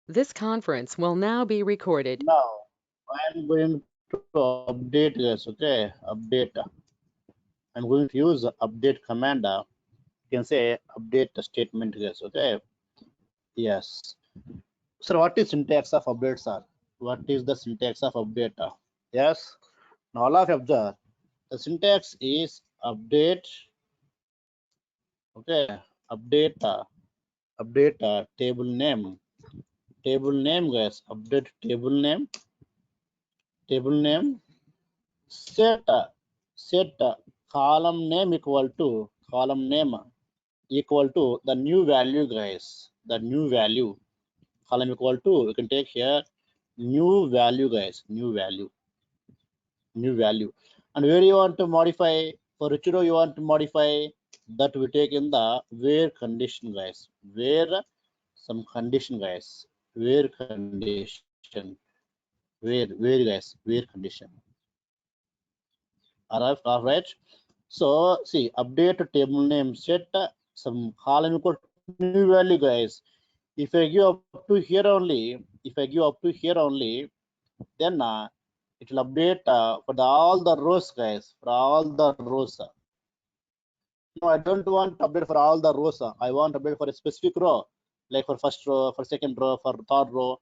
This conference will now be recorded. Now I'm going to update this. Okay, update. I'm going to use the update command. You can say update statement. Yes. Okay. Yes. So what is syntax of update, sir? What is the syntax of update? Yes. Now all of you observe. The syntax is update. Okay. Update. Update table name. Table name, guys. Update table name. Table name. Set. Set column name equal to column name equal to the new value, guys. The new value column equal to, you can take here new value, guys. New value. And where you want to modify, for which row you want to modify, that we take in the where condition, guys. Where some condition, guys. Where condition. Where, guys. Where condition. All right. So see, update table name set some column equal new value, guys. If I give up to here only, then it will update for all the rows, guys. For all the rows. No, I don't want to update for all the rows. I want to update for a specific row, like for first row, for second row, for third row,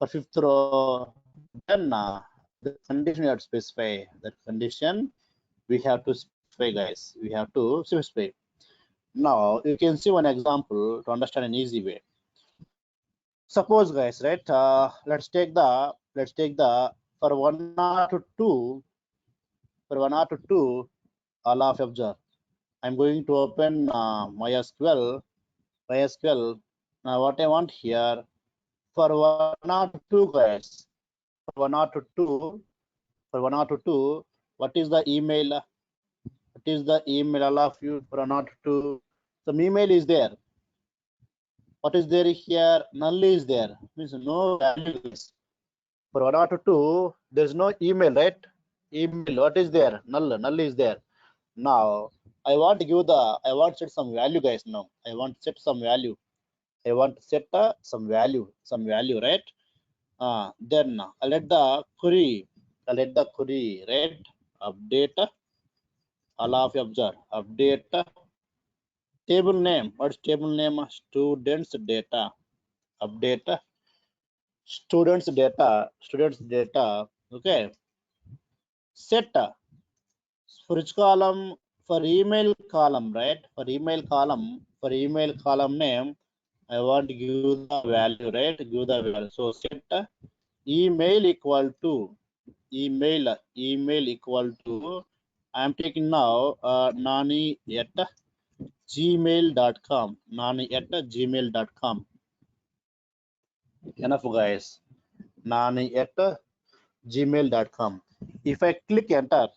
for fifth row. Then the condition we have to specify. That condition we have to specify, guys. We have to specify. Now you can see one example to understand an easy way. Suppose, guys, right? Let's take the for 1 or 2 all of observe. I'm going to open MySQL. Now what I want here for 1 or 2, guys. For 1 or 2. What is the email? What is the email, all of you? For 1 or 2, some email is there. What is there here? Null is there. Means no values. For 1 or 2, there is no email, right? Email. What is there? Null. Null is there. Now I want to give I want to set some value, guys. Now I want to set some value. I want to set some value, right? Then I'll let the query, right? Update. All of you observe. Update table name. What's table name? Students data. Update students data. Okay. Set for which column? For email column, right? For email column name, I want to give the value, right? Give the value. So set email equal to I'm taking now nani at gmail.com. Enough, guys. Nani at gmail.com. If I click enter,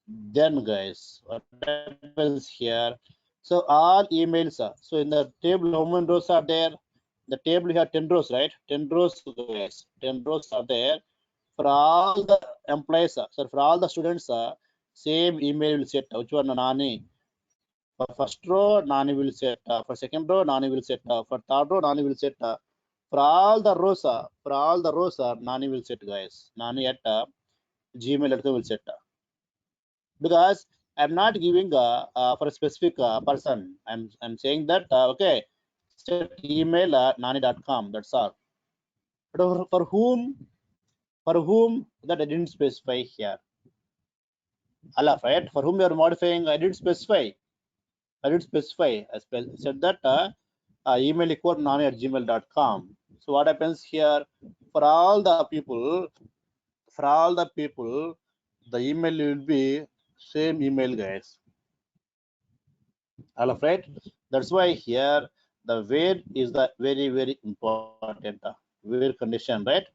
then, guys, what happens here? So all emails are, so in the table how many rows are there? The table you have 10 rows, right? 10 rows, guys. 10 rows are there. For all the employees, so for all the students, same email will set. Which one? Nani. For first row, Nani will set. For second row, Nani will set. For third row, Nani will set. For all the rows, Nani will set, guys. Nani at gmail.com will set. Because I'm not giving for a specific person. I'm saying that okay, set email nani.com. That's all. But for whom that I didn't specify here. Allah, right? For whom you are modifying, I didn't specify. I said that email equal nani@gmail.com. So what happens here? For all the people, the email will be same email, guys. All right. That's why here the where is the very important where condition, right?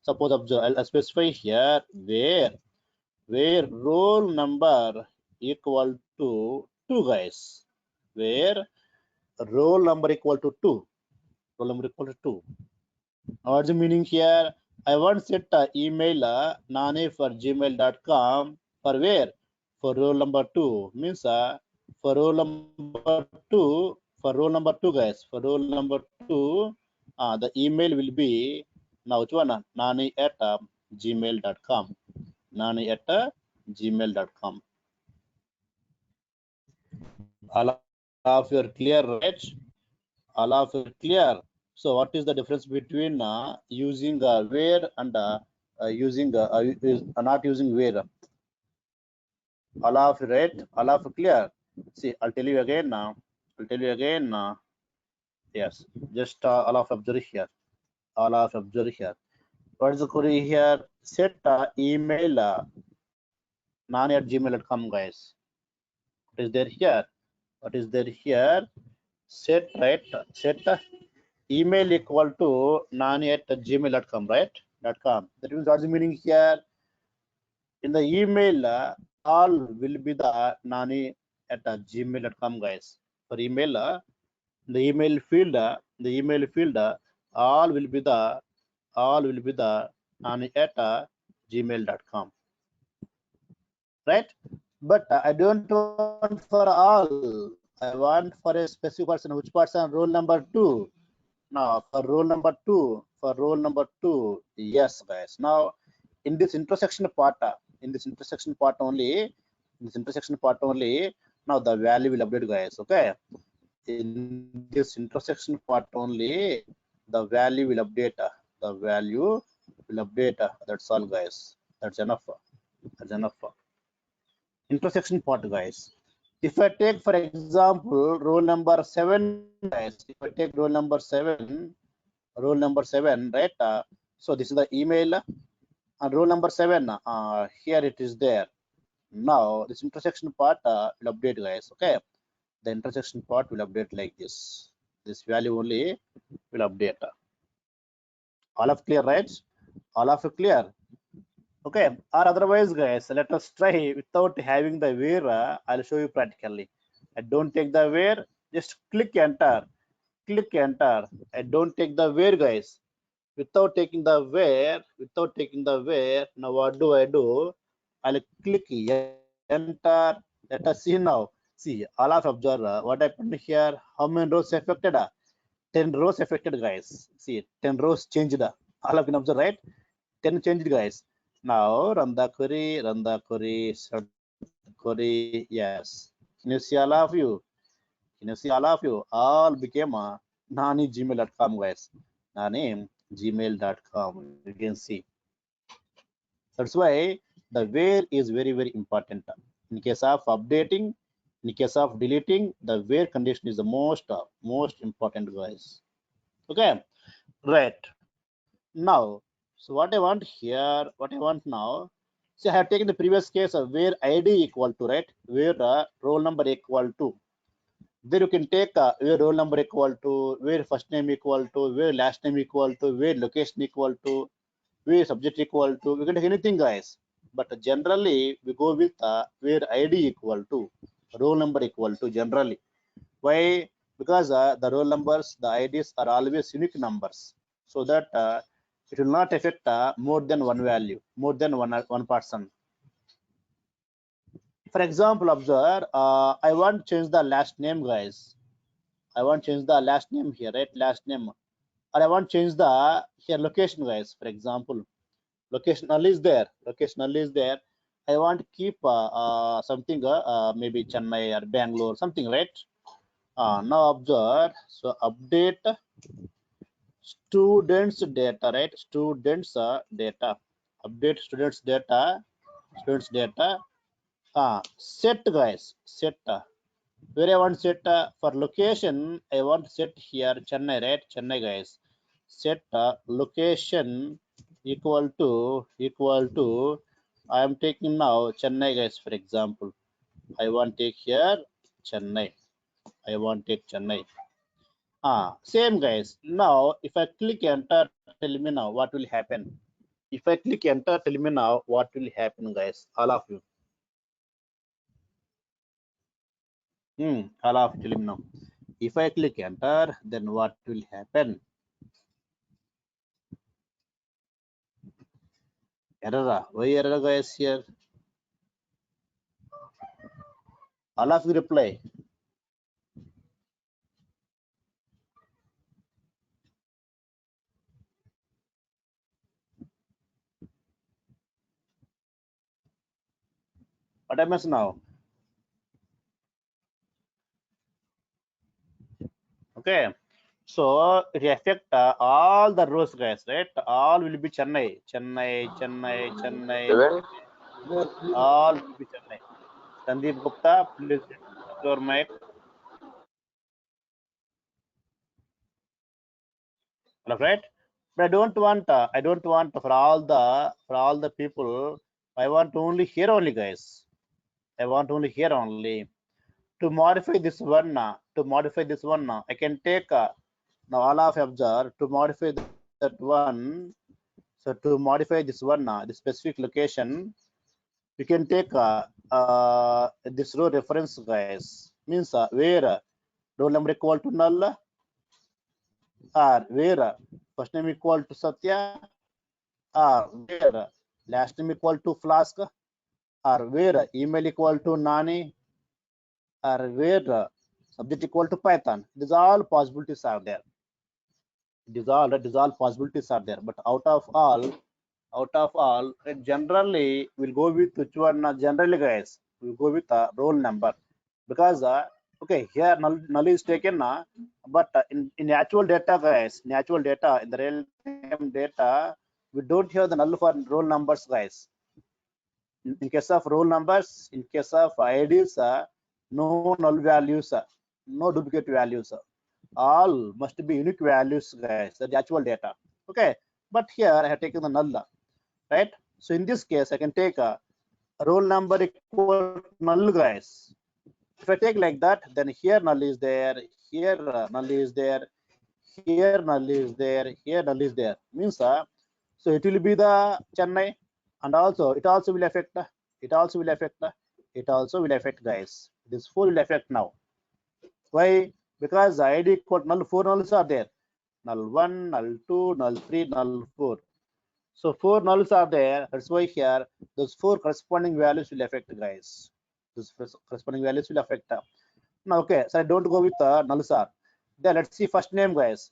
Suppose observe, I'll specify here where roll number equal to 2, guys. Where roll number equal to 2. Now what's the meaning here? I want set email nani for gmail.com for where? For roll number 2. Means for roll number 2, For roll number 2, guys, for roll number 2, the email will be now which one? Nani at gmail.com. Nani at gmail.com. All of you are clear, right? All of you are clear. So what is the difference between using where and using not using where? All of you right? All of you clear? See, I'll tell you again now. I'll tell you again. Yes, just all of observe here. All of observe here. What is the query here? Set email nani@gmail.com, guys. What is there here? What is there here? Set right. Set email equal to nani@gmail.com, right? .com. That means what's the meaning here? In the email, all will be the nani@gmail.com, guys. For email, the email field, all will be the nani@gmail.com, right? But I don't want for all. I want for a specific person. Which person? Roll number 2. Now for roll number 2, yes, guys. Now in this intersection part, only, now the value will update, guys. Okay. In this intersection part only, the value will update. That's all, guys. That's enough. Intersection part, guys. If I take, for example, roll number 7, guys. If I take roll number 7, right? So this is the email and roll number 7. Here it is there. Now this intersection part will update, guys. Okay. The intersection part will update like this. This value only will update. All of clear, right? All of you clear? Okay. Or otherwise, guys, let us try without having the where. I'll show you practically. I don't take the where. Just click enter. I don't take the where, guys. Without taking the where. Now what do? I'll click enter. Let us see now. See, all of observe what happened here. How many rows affected? 10 rows affected, guys. See, 10 rows changed. All of you observe, right? 10 changed, guys. Now run the query, start the query. Yes. Can you see all of you? All became nani gmail.com, guys. Nani gmail.com. You can see. That's why the where is very, very important. In case of updating, in case of deleting, the where condition is the most important, guys. Okay, right. Now, so what I want here, now, so I have taken the previous case of where ID equal to, right, where roll number equal to. There you can take where roll number equal to, where first name equal to, where last name equal to, where location equal to, where subject equal to. We can take anything, guys. But generally, we go with where ID equal to, roll number equal to, generally. Why? Because the roll numbers, the IDs are always unique numbers, so that it will not affect more than one value, more than one person. For example, observe, I want to change the last name, guys. I want to change the last name here, right? Last name. Or I want to change the here location, guys. For example, location null is there. I want to keep something maybe Chennai or Bangalore, something, right? Now observe. So update students data, right? Students data. Update students data. Set, guys. Set. Where I want set for location, I want set here Chennai, right? Chennai, guys. Set location equal to I am taking now Chennai, guys. For example, I want take here Chennai. Same, guys. Now if I click enter, tell me now what will happen. If I click enter, tell me now what will happen, guys. All of you. All of you, tell me now. If I click enter, then what will happen? Error. Why error, guys, here? All of you reply. happens now? Okay, so it affect all the rows, guys, right? All will be Chennai, Chennai, Chennai, Chennai. All will be Chennai. Sandeep Gupta, please your mic. Right? But I don't want for all the people. I want only here only, guys. I want only here only. To modify this one, I can take now all of observe to modify that one. So to modify this one, the specific location, you can take this row reference, guys. Means where roll number equal to null, or where first name equal to Satya, or where last name equal to Flask, or where email equal to Nani, or where subject equal to Python. These all possibilities are there. These all possibilities are there. But out of all, generally we'll go with which one? Generally, guys, we'll go with roll number, because okay, here null is taken, but in actual data, guys, in the real time data, we don't have the null for roll numbers, guys. In case of roll numbers, in case of IDs, no null values, no duplicate values. All must be unique values, guys. The actual data. Okay, but here I have taken the null, right? So in this case, I can take a roll number equal to null, guys. If I take like that, then here null is there, here null is there, here null is there, here null is there. Means so it will be the Chennai, and also it also will affect, guys. This 4 will affect now. Why? Because the ID equal null, 4 nulls are there. Null 1, null 2, null 3, null 4. So 4 nulls are there. That's why here those 4 corresponding values will affect, guys. Those corresponding values will affect. Now, okay, so I don't go with nulls are. Then let's see first name, guys.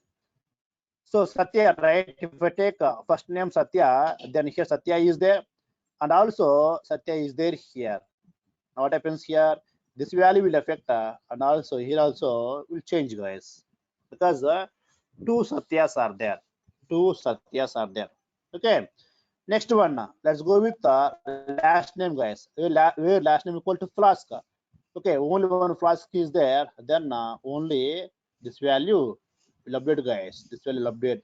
So Satya, right? If I take first name Satya, then here Satya is there, and also Satya is there here. Now what happens here? This value will affect, and also here also will change, guys, because 2 Satyas are there. 2 Satyas are there. Okay. Next one, let's go with last name, guys. Where last name equal to Flask. Okay, only one Flask is there, then only this value will update, guys. This value will update.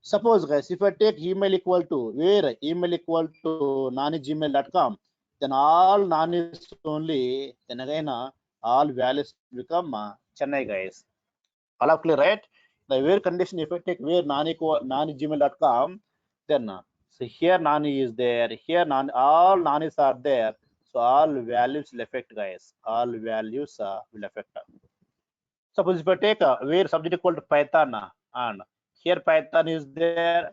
Suppose, guys, if I take email equal to where email equal to nanigmail.com, then all nanis only, then again all values become Chennai, guys. All are clear, right? The where condition, if I take where nanigmail.com, then so here nani is there, here nani, all nanis are there, so all values will affect, guys. All values will affect. Suppose if I take where subject equal to Python, and here Python is there,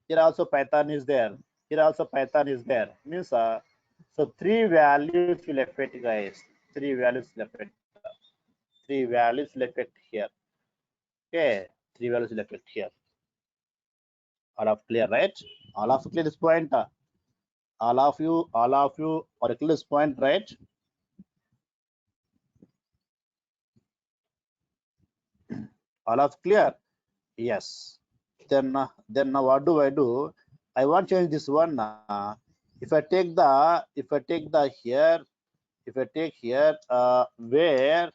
here also Python is there, here also Python is there, means so 3 values will affect, guys. 3 values will affect. 3 values will affect here. Okay, 3 values will affect here. All of clear, right? All of clear this point. All of you are clear this point, right? All of clear? Yes. Then now what do? I want to change this one. If I take the here, if I take here where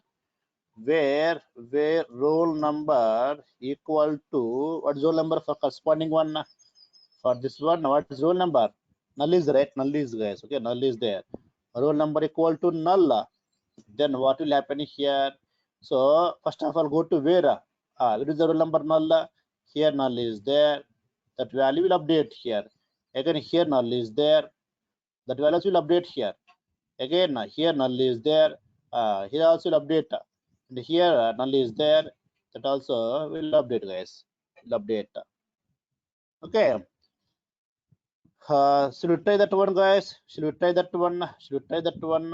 roll number equal to what is roll number for corresponding one, for this one, what is roll number? Null is, right? Null is, guys. Okay, null is there. Roll number equal to null. Then what will happen here? So first of all, go to where it is the roll number null. Here null is there. That value will update here. Again here null is there. That values will update here. Again here null is there. Here also will update. And here null is there. That also will update, guys. Will update. Okay. Should we try that one, guys? Should we try that one? Should we try that one?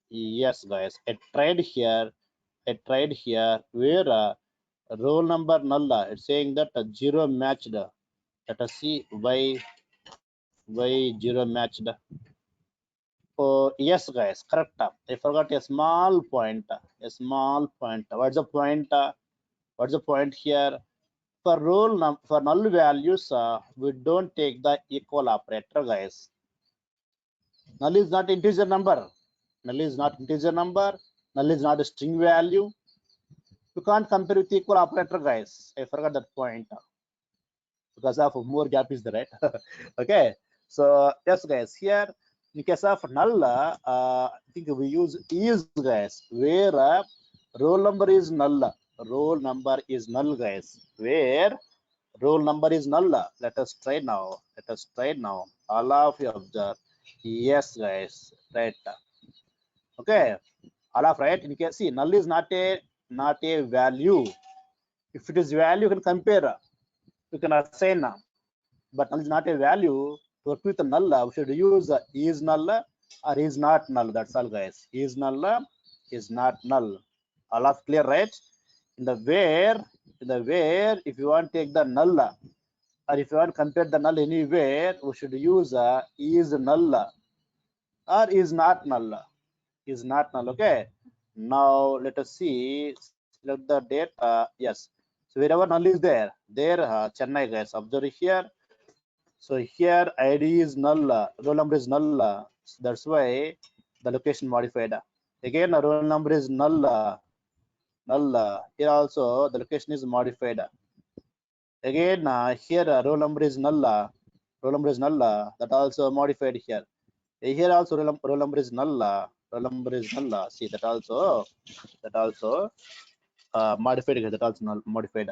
Yes, guys. I tried here. Where roll number null. It's saying that 0 matched. Let us see why 0 matched. Oh, yes, guys, correct. I forgot a small point. A small point. What's the point? What's the point here? For for null values, we don't take the equal operator, guys. Null is not integer number. Null is not integer number. Null is not a string value. You can't compare with equal operator, guys. I forgot that point because of more gap is there, right? Okay. So yes, guys. Here in case of null, I think we use is, guys, where roll number is null. Roll number is null, guys. Where roll number is null. Let us try now. Let us try now. All of you observe. Yes, guys. Right. Okay. All of right. In case, see, null is not a value. If it is value, you can compare. You can assign. But null is not a value. To work with null, we should use is null or is not null. That's all, guys. Is null, is not null. All of clear, right? In the where, if you want to take the null, or if you want to compare the null anywhere, we should use is null or is not null. Is not null. Okay. Now let us see. Select the data. Yes. So wherever null is there, Chennai, guys. Observe here. So here ID is null, roll number is null. So that's why the location modified. Again, roll number is null, null. Here also the location is modified. Again, here roll number is null, roll number is null. That also modified here. Here also roll number is null, roll number is null. See that also modified here. That also null, modified.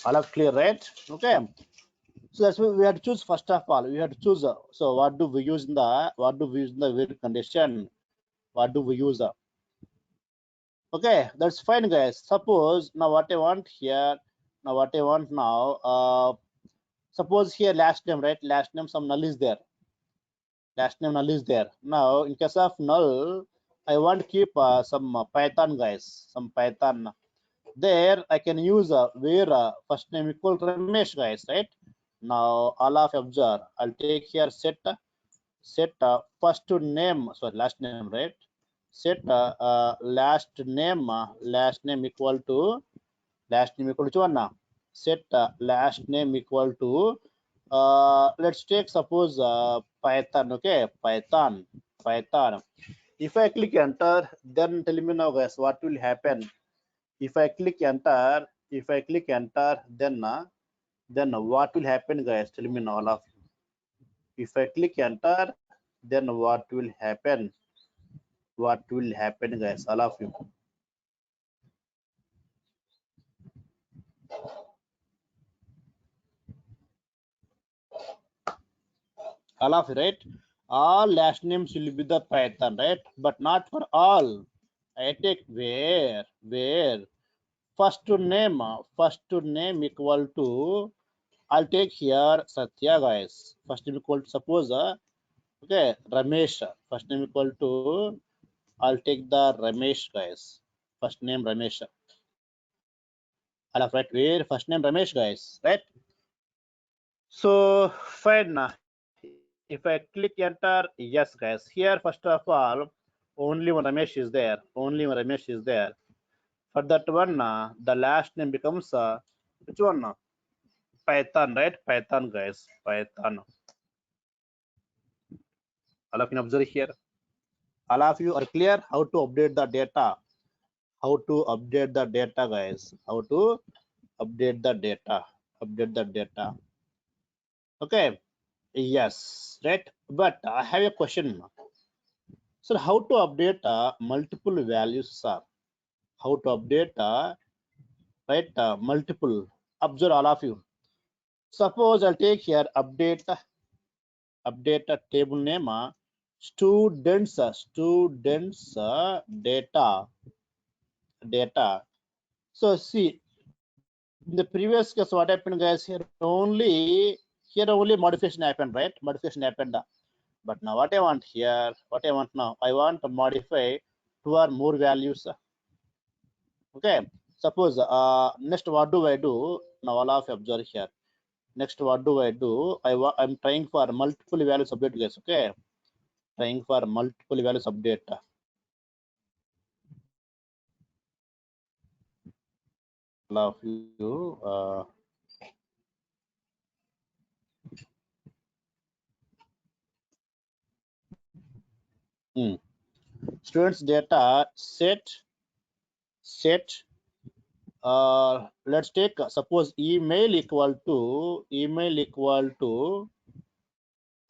All are clear, right? Okay. So that's why we have to choose. First of all, we have to choose. So what do we use in the where condition? What do we use? Okay, that's fine, guys. Suppose now what I want here. Now what I want now. Suppose here last name, right? Last name, some null is there. Last name null is there. Now in case of null, I want to keep some Python, guys. Some Python. There I can use where first name equal Ramesh, guys, right? Now all of observe. I'll take here set first name, sorry, last name, right? Set last name equal to one. Set last name equal to let's take suppose Python. Okay, Python. If I click enter, then tell me now, guys, what will happen? If I click enter, then what will happen, guys? Tell me now, all of you. If I click enter, then what will happen? What will happen, guys? All of you. All of you, right? All last names will be the Python, right? But not for all. I take where first name equal to, I'll take here Satya, guys. First name equal to, suppose okay, Ramesh. First name equal to, I'll take the Ramesh, guys. First name Ramesh. I'll have right where first name Ramesh, guys, right? So fine. If I click enter, yes, guys. Here first of all, only one Ramesh is there. Only one Ramesh is there. For that one, the last name becomes which one? Python, right? Python, guys. Python. All of you observe here. All of you are clear how to update the data. How to update the data, guys. How to update the data. Update the data. Okay. Yes, right. But I have a question. So how to update multiple values, sir? How to update right multiple? Observe all of you. Suppose I'll take here update table name students data. So see, in the previous case, what happened, guys? Here only modification happened, right? Modification happened. But now what I want here, what I want now, I want to modify two or more values. Okay. Suppose next what do I do? Now all of you observe here. Next what do I do? I'm trying for multiple values update, guys. Okay, trying for multiple values update. All of you. Students data set. Let's take suppose email equal to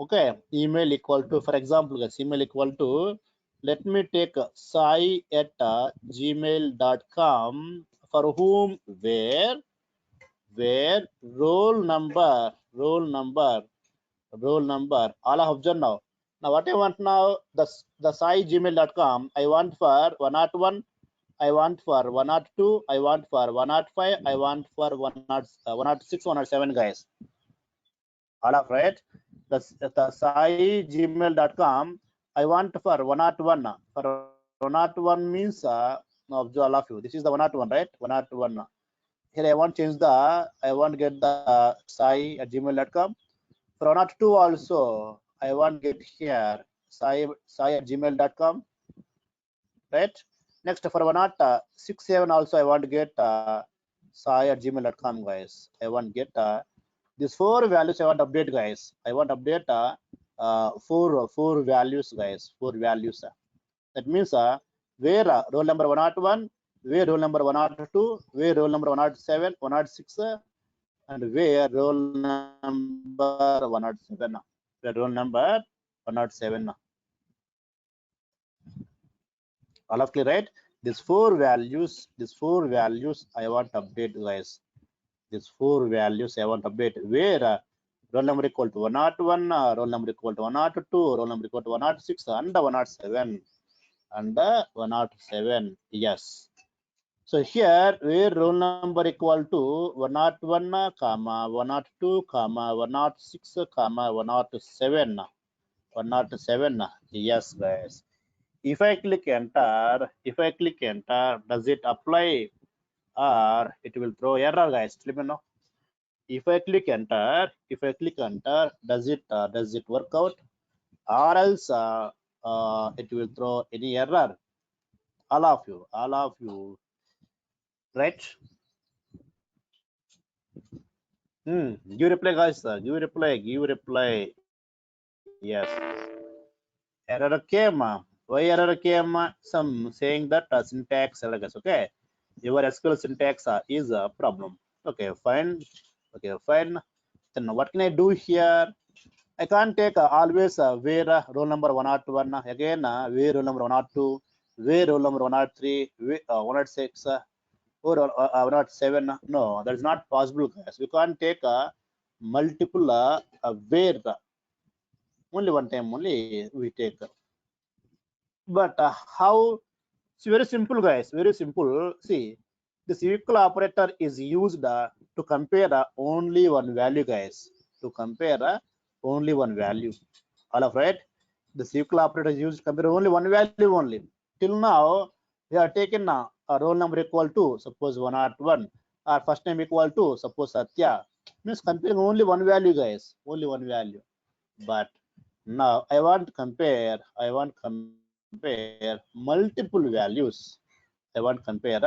okay, email equal to, for example, guys, email equal to, let me take sai at gmail.com, for whom, where roll number, all I observe now. Now what I want now, the sai gmail.com, I want for 101, I want for 102, I want for 105, I want for 106, 107, guys. All of right. The sai gmail.com, I want for 101. For 101 means observe all of you. This is the 101, right? 101. Here I want change the, I want get the sai at gmail.com. For 102 also, I want get here sai at gmail.com, right? Next for 167 also, I want to get sai at gmail.com, guys. I want get these four values I want to update, guys. I want to update four values, guys. Four values. That means where roll number 101, where roll number 102, where roll number 107, 106, and where roll number 107. Where roll number 107. All of clear, right? These four values I want to update, guys. These four values I want to update, where roll number equal to 101, roll number equal to 102, roll number equal to 106, and 107, and 107. Yes. So here where roll number equal to 101, comma 102, comma 106, comma 107. 107. Yes, guys. If I click enter, does it apply or it will throw error, guys? Let me know. If I click enter, does it work out, or else it will throw any error? All of you, right? Give reply, guys. Give reply. Yes. Error came. Why error came? Some saying that syntax error, guys. Okay. Your SQL syntax is a problem. Okay, fine. Then what can I do here? I can't take always where roll number 101, again where roll number 102, where roll number 103, 106, or 107. No, that is not possible, guys. We can't take multiple where. Only one time only we take. But how? It's very simple, guys. Very simple. See, this equal operator is used to compare only one value, guys. To compare only one value. All of right. The equal operator is used to compare only one value only. Till now, we have taken a roll number equal to suppose 101, or first name equal to suppose Satya. Means comparing only one value, guys. Only one value. But now I want to compare multiple values. I want to compare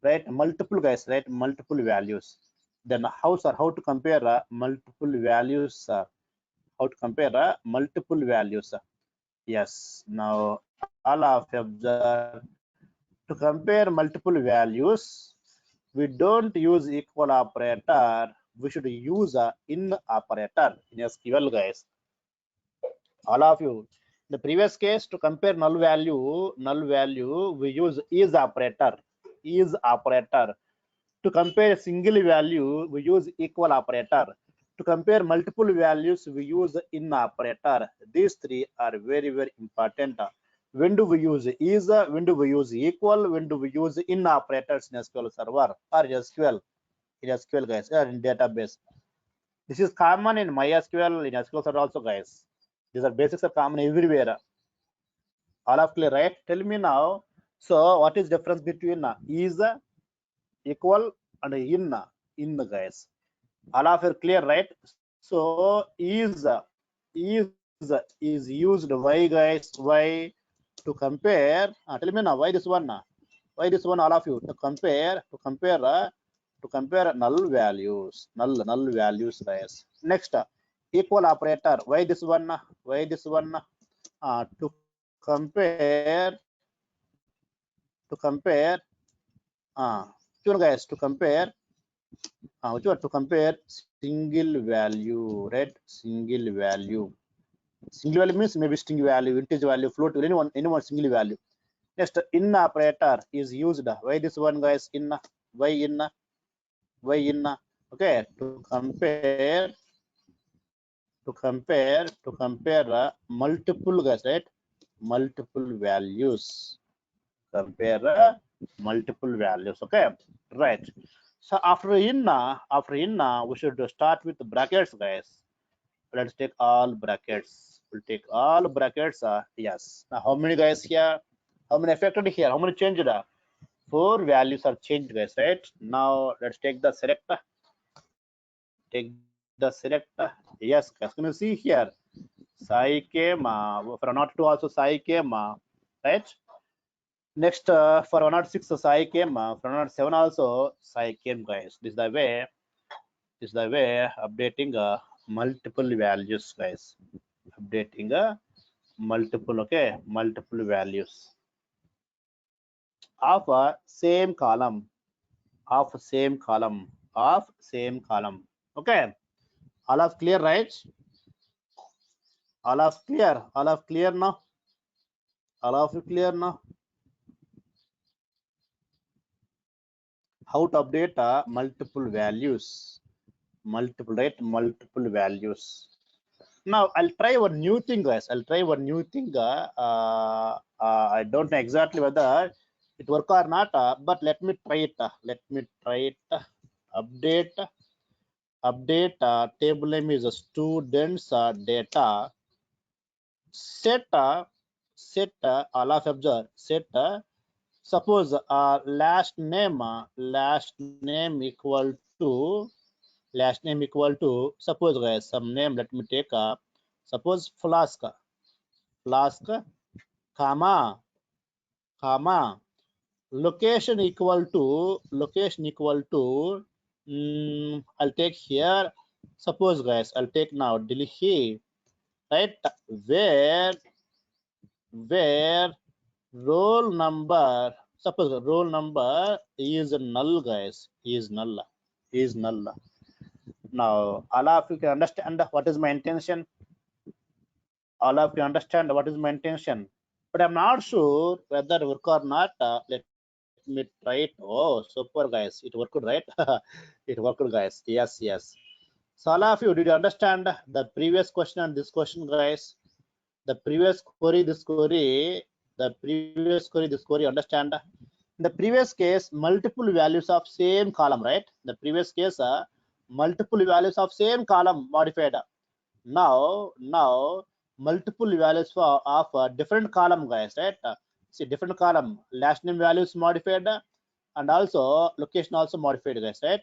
right multiple, guys, right, multiple values. Then how to compare multiple values, how to compare multiple values. Yes, now all of you observe, to compare multiple values we don't use equal operator, we should use a in operator in SQL, guys. All of you, the previous case, to compare null value we use is operator. To compare a single value we use equal operator. To compare multiple values we use in operator. These three are very important. When do we use is, when do we use equal, when do we use in operators in SQL server or SQL, guys, or in database? This is common in MySQL, in SQL server also, guys. These are basics are common everywhere. All of clear, right? Tell me now. So what is difference between is equal and in guys. All of you clear, right? So is used why guys? Why to compare? Tell me now why this one? Why this one? All of you to compare null values, null values guys. Next equal operator. Why this one? Why this one? To compare guys, to compare which one? To compare single value, right? Single value means maybe string value, integer value, float, anyone single value. Next in operator is used. Why this one guys? Why in okay, to compare multiple guys, right? Multiple values. Compare multiple values. Okay, right. So after in we should start with the brackets guys. Let's take all brackets. We'll take all brackets. Yes. Now how many guys here? How many affected here? How many changed? 4 values are changed guys, right? Now let's take the select. Yes guys, can you see here? Sai came for not to also Sai came, right? Next for 106 Sai came, for 107 also Sai came guys. This is the way updating multiple values guys. Updating multiple values of same column, okay. All of clear, right? All of clear now. All of you clear now? How to update multiple values, multiple values. Now I'll try one new thing guys. I don't know exactly whether it work or not, but let me try it. Update table name is students data. Set all of observe. Set suppose last name equal to suppose guys some name. Let me take suppose flask, comma location equal to I'll take here, suppose guys I'll take now Delhi, right? Where roll number, suppose roll number is null guys, is null. Now all of you can understand what is my intention. But I'm not sure whether it work or not. Let me try it. Oh, super guys, it worked, right? It worked guys. Yes. So all of you, did you understand the previous question and this question guys? The previous query, this query, understand? In the previous case, multiple values of same column, right? The previous case, multiple values of same column modified. Now multiple values of different column guys, right? See different column, last name values modified and also location also modified guys, right?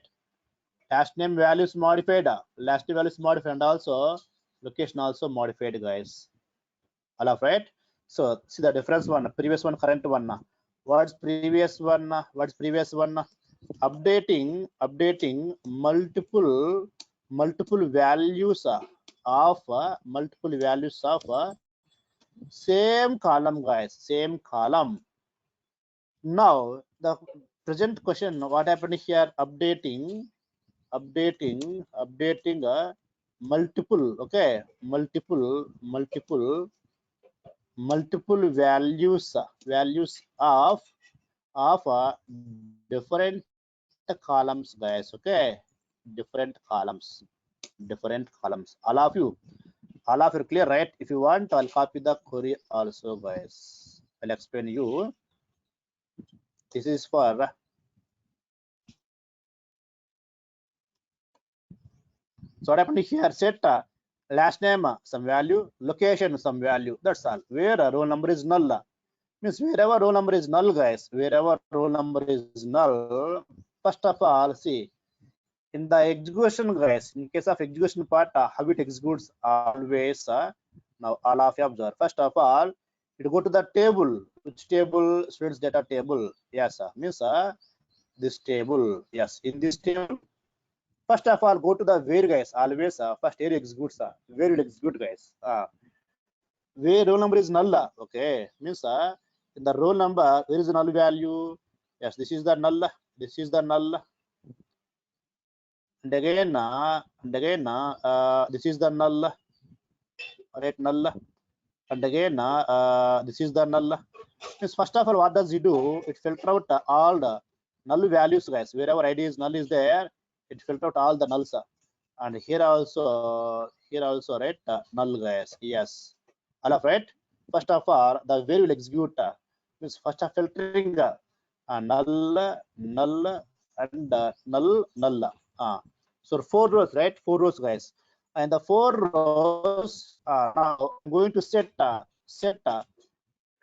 Last name values modified, last name values modified, and also location also modified guys. All of right. So see the difference one, previous one, current one. What's previous one? Updating multiple values of same column guys, same column. Now the present question, what happened here? Updating multiple, okay, multiple values of different columns guys, okay, different columns. All of you clear, right? If you want, I'll copy the query also guys. I'll explain you. This is for so what happened here? Set last name some value, location some value, that's all. Where roll number is null means wherever roll number is null guys, wherever roll number is null, First of all, see, in the execution, guys, in case of execution part, how it executes always. Now, all of you observe. First of all, it go to the table. Which table? Students data table. Yes, means this table. Yes, in this table. First of all, go to the where, guys. Always first area executes. Where will execute, guys? Where roll number is null. Okay, means in the roll number, where is the null value? Yes, this is the null. This is the null. And again, this is the null. Right, null. And again, this is the null. Means first of all, what does it do? It filter out all the null values, guys. Wherever ID is null is there, it filter out all the nulls. And here also, right, null, guys. Yes, all of right. First of all, the where will execute means first of filtering null, null, and null, null. So 4 rows, right? 4 rows, guys. And the 4 rows now I'm going to set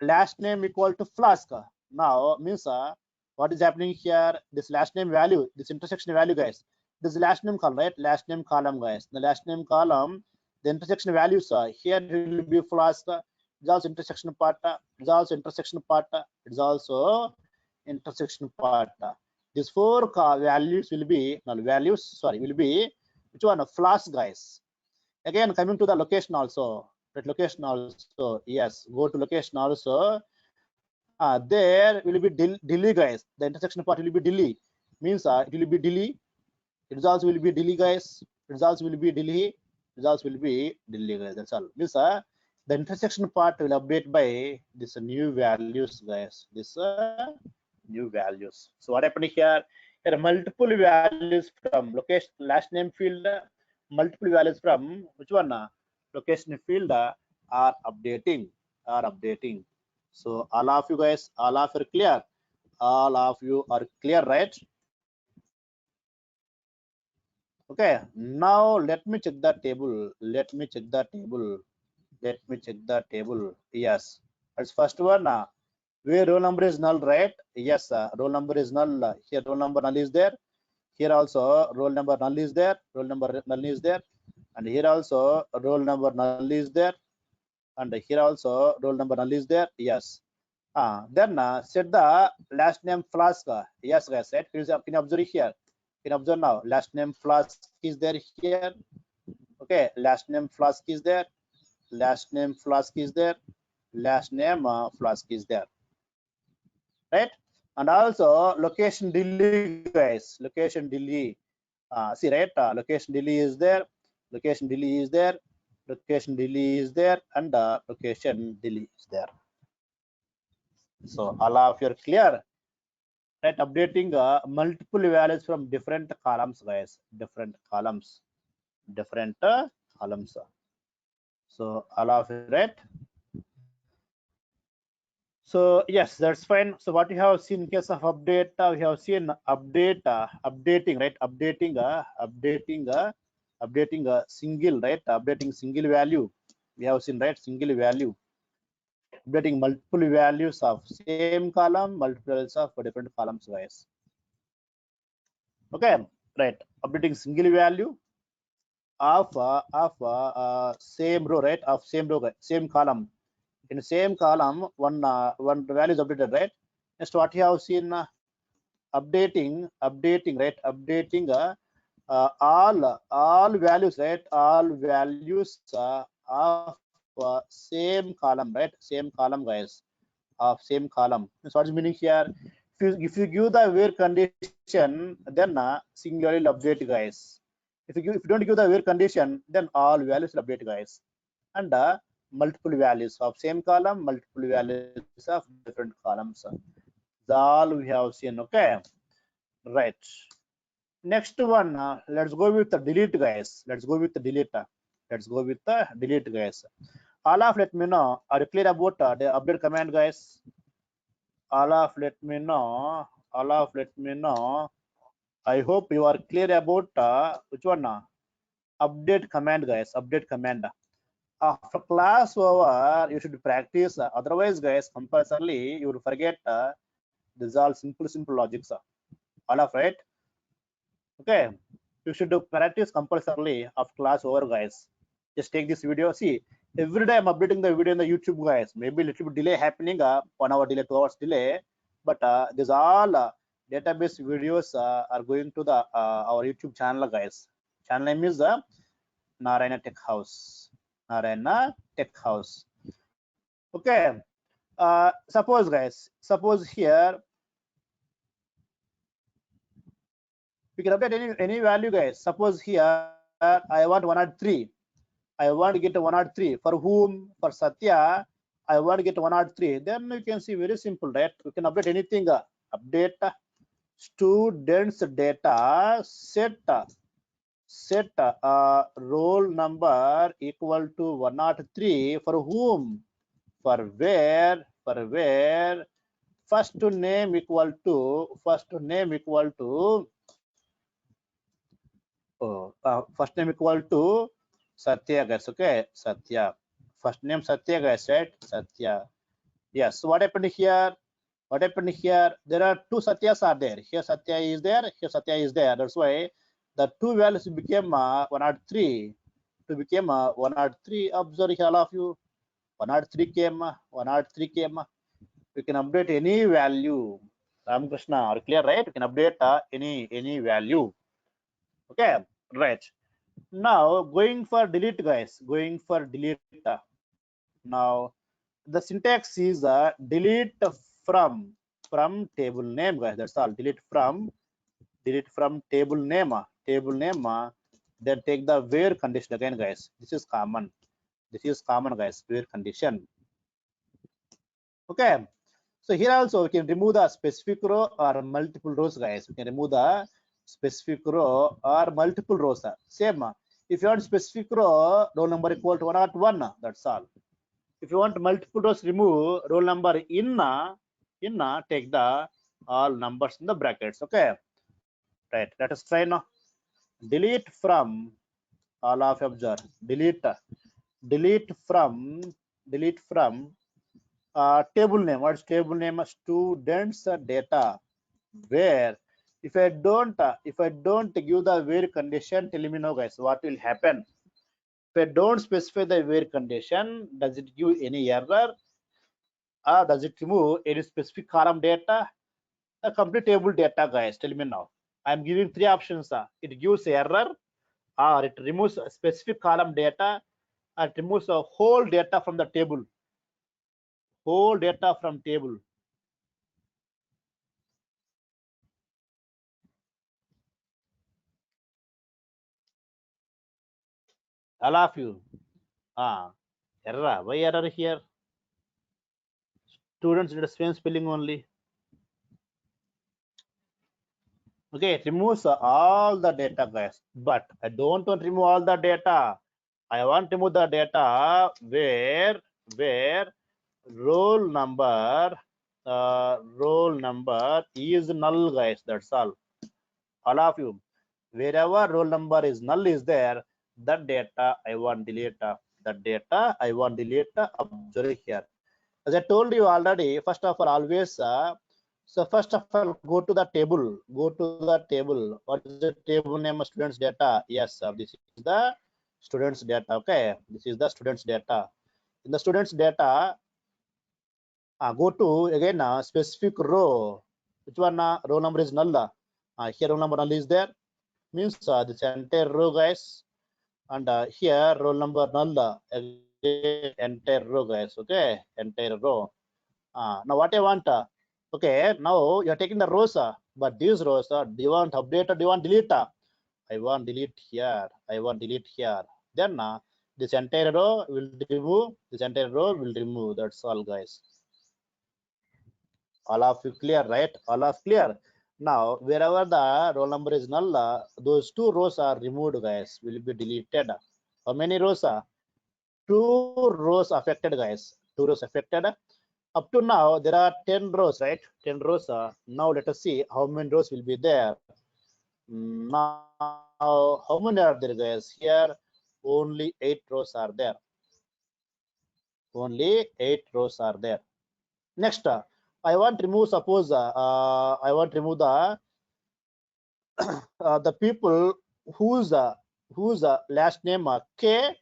last name equal to Flask. Now means what is happening here? This last name value, this intersection value, guys. This is last name column, right? Last name column, guys. The last name column, the intersection values here will be Flask. It's also intersection part. It's also intersection part. It's also intersection part. These 4 values will be null values. Sorry, will be which one? Flask, guys. Again, coming to the location also. That location also. Yes, go to location also. There will be Delhi, guys. The intersection part will be Delhi. Means it will be Delhi. It also will be Delhi, guys. It also will be Delhi. It also will be Delhi, guys. That's all. Means the intersection part will update by this new values, guys. This new values. So what happened here? There are multiple values from location last name field. Multiple values from which one? Location field are updating. So all of you guys, all of you are clear. All of you are clear, right? Okay. Now let me check the table. Let me check the table. Yes. That's first one. Where roll number is null, right? Yes, roll number is null. Here roll number null is there. Here also roll number null is there. Roll number null is there. And here also roll number null is there. And here also roll number null is there. Yes. Then set the last name Flask. Yes, guys. Right. Can you observe here? Can you observe now? Last name Flask is there here. Okay. Last name Flask is there. Last name Flask is there. Last name Flask is there. Right. And also location Delhi, guys. Location Delhi. See, right? Location Delhi is there. Location Delhi is there. Location Delhi is there. And location Delhi is there. So all of you are clear, right? Updating multiple values from different columns, guys. Different columns. So all of you, right? So yes, that's fine. So what you have seen in case of update, we have seen updating, right? Updating a single, right? Updating single value. We have seen, right? Single value. Updating multiple values of same column, multiple values of different columns, guys. Okay, right. Updating single value of same row, right? Of same row, same column. In the same column, one value is updated, right? Next, what you have seen, updating, right? Updating all values, right? All values of same column, right? Same column, guys. Of same column. So what is meaning here? If you give the where condition, then singularly update, guys. If you don't give the where condition, then all values will update, guys. And multiple values of same column, multiple values of different columns. That's all we have seen. Okay, right. Next one, let's go with the delete, guys. Let's go with the delete. Guys. All of let me know. Are you clear about the update command, guys? All of let me know. I hope you are clear about which one? Update command, guys. Update command. After class over, you should practice. Otherwise, guys, compulsorily you will forget. These are simple logics. All of right. Okay, you should do practice compulsorily of class over, guys. Just take this video. See, every day I'm updating the video in the YouTube, guys. Maybe a little bit delay happening, 1 hour delay, 2 hours delay, but these all database videos are going to the our YouTube channel, guys. Channel name is Narayana Tech House. Narayana Tech House. Okay. Suppose, guys, suppose here we can update any value, guys. Suppose here I want 103. I want to get 103. For whom? For Satya, I want to get 103. Then you can see very simple, right? You can update anything. Update students data set roll number equal to 103. For whom? For where? First name equal to first name equal to Satya, guys. Okay, Satya. First name Satya, guys, right? Satya. Yes. So what happened here? There are two Satyas are there. Here Satya is there. Here Satya is there. That's why the two values became 103. To become 103. Observe here, all of you. 103 came. 103 came. You can update any value. Ramakrishna, are clear, right? You can update any value. Okay, right. Now going for delete, guys. Going for delete. Now the syntax is delete from table name, guys. That's all. Delete from table name. Then take the where condition again, guys. This is common. Guys. Where condition. Okay. So here also we can remove the specific row or multiple rows, guys. We can remove the specific row or multiple rows. Same. If you want specific row number equal to 101, that's all. If you want multiple rows, remove roll number in take the all numbers in the brackets. Okay, right. Let us try now. Delete from all of observe. Delete from table name. What's table name? Students data. Where if I don't give the where condition, tell me now, guys, what will happen. If I don't specify the where condition, does it give any error? Or does it remove any specific column data? A complete table data, guys. Tell me now. I'm giving three options. It gives error, or it removes a specific column data, or it removes a whole data from the table. Whole data from table. All of you. Error. Why error here? Students did a same spelling only. Okay, it removes all the data, guys. But I don't want to remove all the data. I want to remove the data where roll number is null, guys. That's all of you. Wherever roll number is null is there, that data I want delete. Observe here. As I told you already, first of all, always so first of all, go to the table. What is the table name of students data? Yes, this is the students data. Okay, this is the students data. In the students data, go to again specific row. Which one? Row number is null. Here row number null is there. Means this entire row, guys. And here roll number null. Entire row, guys. Okay, entire row. Now what I want? Okay, now you are taking the rows, but these rows, do you want update or do you want delete? I want delete here. Then this entire row will remove. That's all, guys. All of you clear, right? All of clear. Now wherever the roll number is null, those two rows are removed, guys. Will be deleted. How many rows? 2 rows affected, guys. 2 rows affected. Up to now there are 10 rows, right? 10 rows. Now let us see how many rows will be there. Now how many are there, guys? Here only 8 rows are there. Next, I want to remove, suppose I want to remove the the people whose last name K,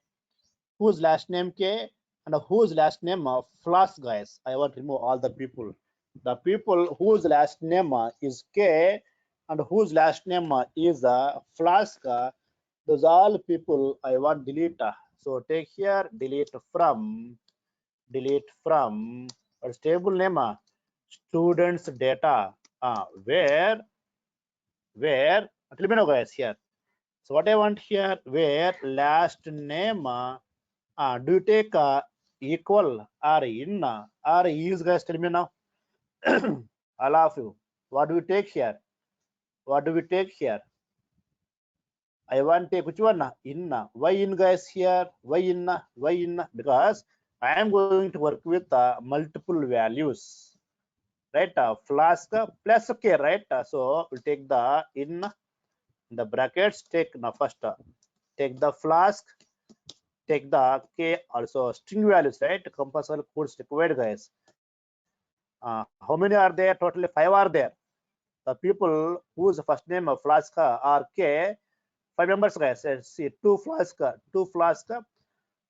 whose last name K, and whose last name Flask, guys. I want to remove all the people. The people whose last name is K and whose last name is Flask. Those all people I want delete. So take here, delete from what's table name students data. Where let me know, guys, here. So what I want here, where last name do you take equal or in or is, guys? Tell me now. All of you, what do we take here? What do we take here? I want to take which one? In. Why in, guys, here? Why in? Why in? Because I am going to work with multiple values, right? Flask plus K, right? So we'll take the in the brackets. Take now first. Take the Flask. Take the K also string values, right? Compulsory codes required, guys. How many are there? Totally 5 are there. The people whose first name of Flask are K, 5 members, guys. Let's see, two Flask,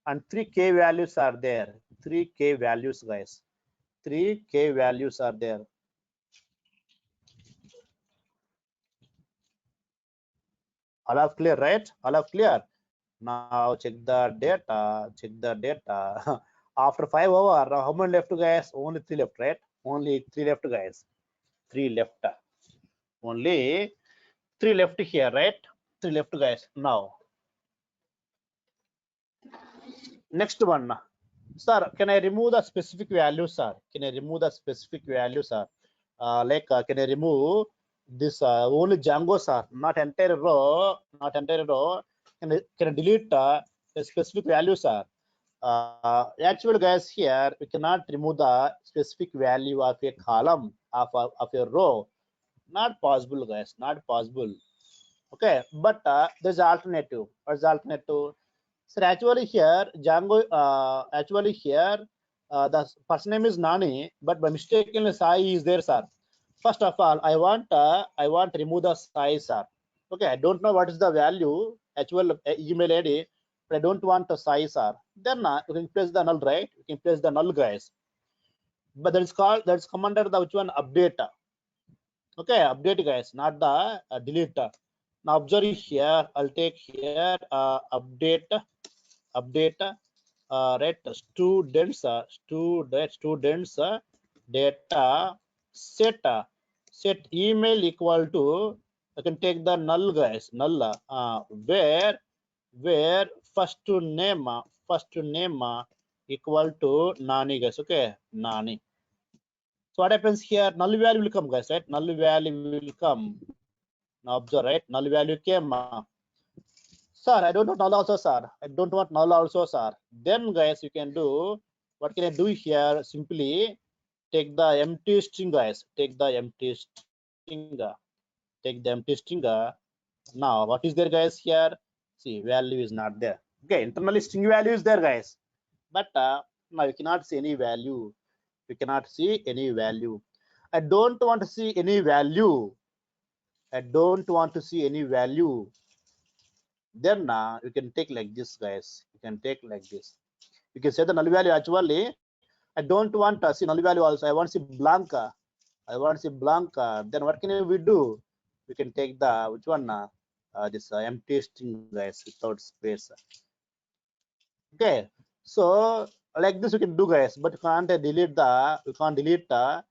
and 3 K values are there. 3 K values, guys. 3 K values are there. All are clear, right? All are clear. Now check the data. Check the data. After 5 hours, how many left, guys? Only 3 left, right? Only 3 left, guys. 3 left. Only 3 left here, right? 3 left, guys. Now next one, sir. Can I remove the specific value, sir? Can I remove the specific value, sir? Can I remove this only Django, sir? Not entire row. Not entire row. Can I delete a specific value, sir? Actually, guys, here we cannot remove the specific value of a column of a row. Not possible, guys. Not possible. Okay, but there's alternative. What's the alternative? So actually here Django, actually here the first name is Nani, but by mistakenly Sai is there, sir. First of all, I want to remove the Sai, sir. Okay, I don't know what is the value actual email ID, but I don't want to Sai, sir. Then you can place the null, right? You can place the null, guys. But that's come under the which one, update. Okay, update, guys, not the delete. Now observe here. I'll take here update right, students data set email equal to, I can take the null, guys, null where first name equal to Nani, guys. Okay, Nani. So what happens here? Null value will come, guys, right? Null value will come. Now observe, right? Null value came. Sir, I don't want null also, sir. I don't want null also, sir. Then, guys, you can do, what can I do here? Simply take the empty string, guys. Take the empty string. Take the empty string. Now, what is there, guys, here? See, value is not there. Okay, internally string value is there, guys. But now you cannot see any value. You cannot see any value. I don't want to see any value. I don't want to see any value. Then you can take like this, guys. You can take like this. You can say the null value. Actually, I don't want to see null value also. I want to see blank. I want to see blank. Then what can we do? We can take the which one? This empty string, guys, without space. Okay. So like this you can do, guys, but you can't delete the, you can't delete the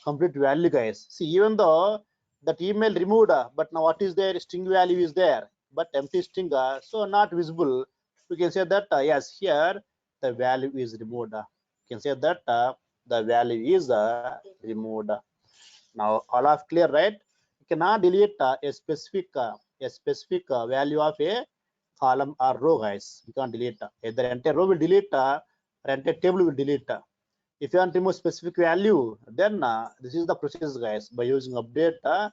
complete value, guys. See, even though that email removed, but now what is there? String value is there, but empty string, so not visible. We can say that yes, here the value is removed. You can say that the value is removed. Now all of clear, right? You cannot delete a specific value of a column or row, guys. You can't delete. Either entire row will delete or entire table will delete. If you want to remove specific value, then this is the process, guys. By using update,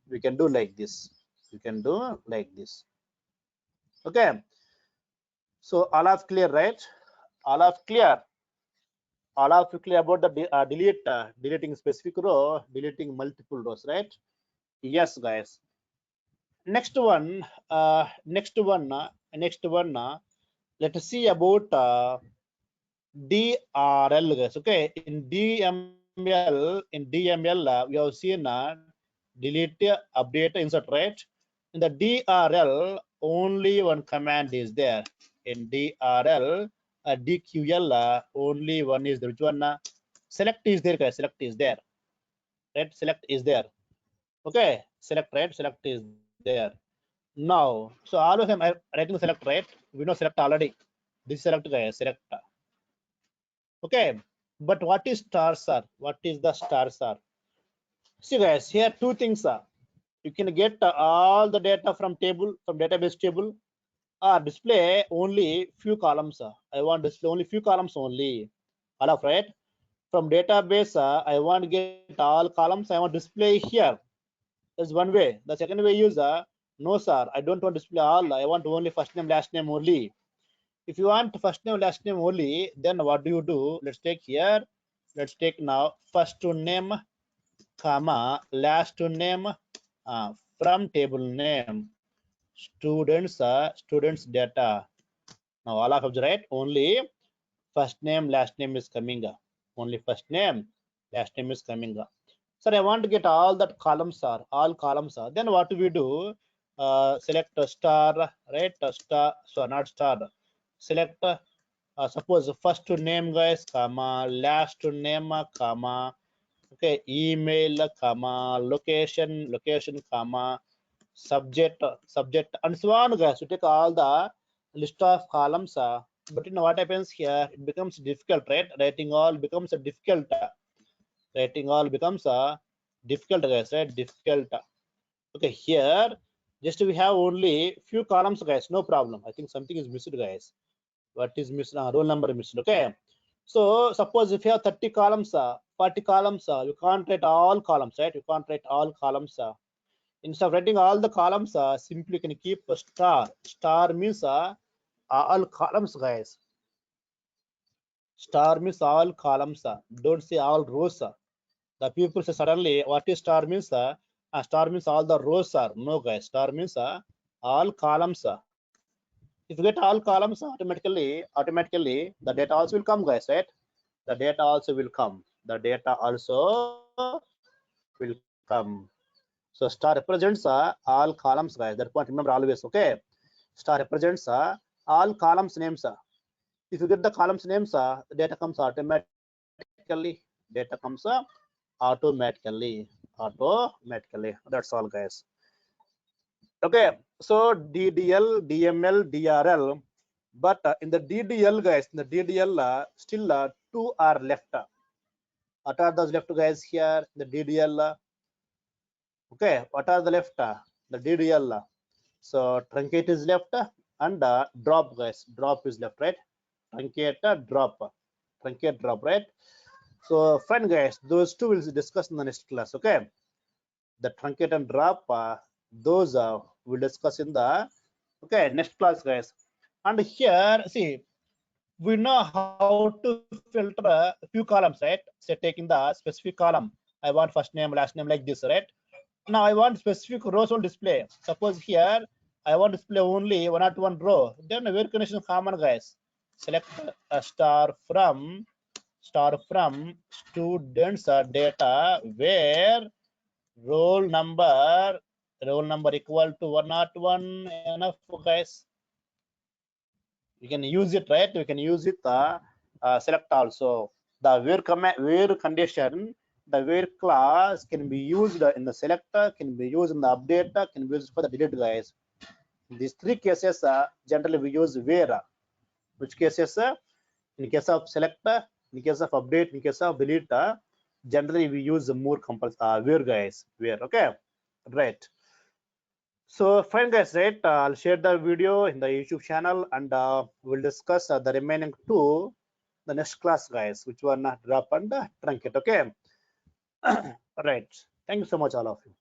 we can do like this. We can do like this. Okay. So all of clear, right? All of clear. All of you clear about the deleting specific row, deleting multiple rows, right? Yes, guys. next one, let us see about DRL, guys. Okay, in DML, we have seen delete, update, insert, right? In the DRL, only one command is there. In DRL, DQL, only one is there. Which one? Select is there, guys. Select is there. Right? Select is there. Okay, select, right? Select is there. Now, so all of them are writing select, right? We know select already. This select, guys. Select. Okay, but what is star, sir? What is the star, sir? See, guys, here two things are. You can get all the data from database table, or display only few columns. I want display only few columns only. All of right. From database, I want to get all columns. I want display here. That's one way. The second way is no, sir. I don't want to display all. I want only first name, last name only. If you want first name, last name only, then what do? Let's take here. Let's take now first name, comma, last name, from table name, students data. Now all of them, right? Only first name, last name is coming up. Only first name, last name is coming up. Sir, I want to get all that columns are, all columns are. Then what do we do? Select a star, right? A star, so not star. Select suppose first name, guys, comma, last name, comma, okay, email, comma, location, comma, subject, and so on, guys. You take all the list of columns, but you know what happens here? It becomes difficult, right? Writing all becomes difficult. Writing all becomes difficult, guys, right? Difficult. Okay, here just we have only few columns, guys. No problem. I think something is missed, guys. What is missed? Roll number missed. Okay. So suppose if you have 30 columns, 40 columns, you can't write all columns, right? You can't write all columns. Instead of writing all the columns, simply you can keep a star. Star means all columns, guys. Star means all columns. Don't say all rows. The people say suddenly, what is star means? Star means all the rows are. No, guys. Star means all columns. If you get all columns, automatically the data also will come, guys, right? The data also will come. The data also will come. So star represents all columns, guys. That point remember always. Okay. Star represents all columns names. If you get the columns names, the data comes automatically. Data comes automatically. That's all, guys. Okay. So DDL, DML, DRL. But in the DDL, guys, in the DDL, still two are left. What are those left, guys? Here, the DDL. Okay, what are the left? The DDL. So truncate is left and drop, guys. Drop is left, right? Truncate, drop. Truncate, drop, right? So fine, guys. Those two will discuss in the next class. Okay. The truncate and drop, those we'll discuss in the next class, guys. And here, see, we know how to filter a few columns, right? Say taking the specific column, I want first name, last name, like this, right? Now I want specific rows on display. Suppose here I want to display only one at one row. Then where condition common, guys? Select a star from students data where roll number equal to 101. Enough, guys. You can use it, right? You can use it select also. The where condition, the where class can be used in the selector, can be used in the updater, can be used for the delete, guys. These three cases generally we use where. Which cases? In case of selector, in case of update, in case of delete, generally we use more where, guys. Where. Okay, right. So fine, guys, right? I'll share the video in the YouTube channel and we'll discuss the remaining two the next class, guys, which were not drop and truncate. Okay. Right. Thank you so much, all of you.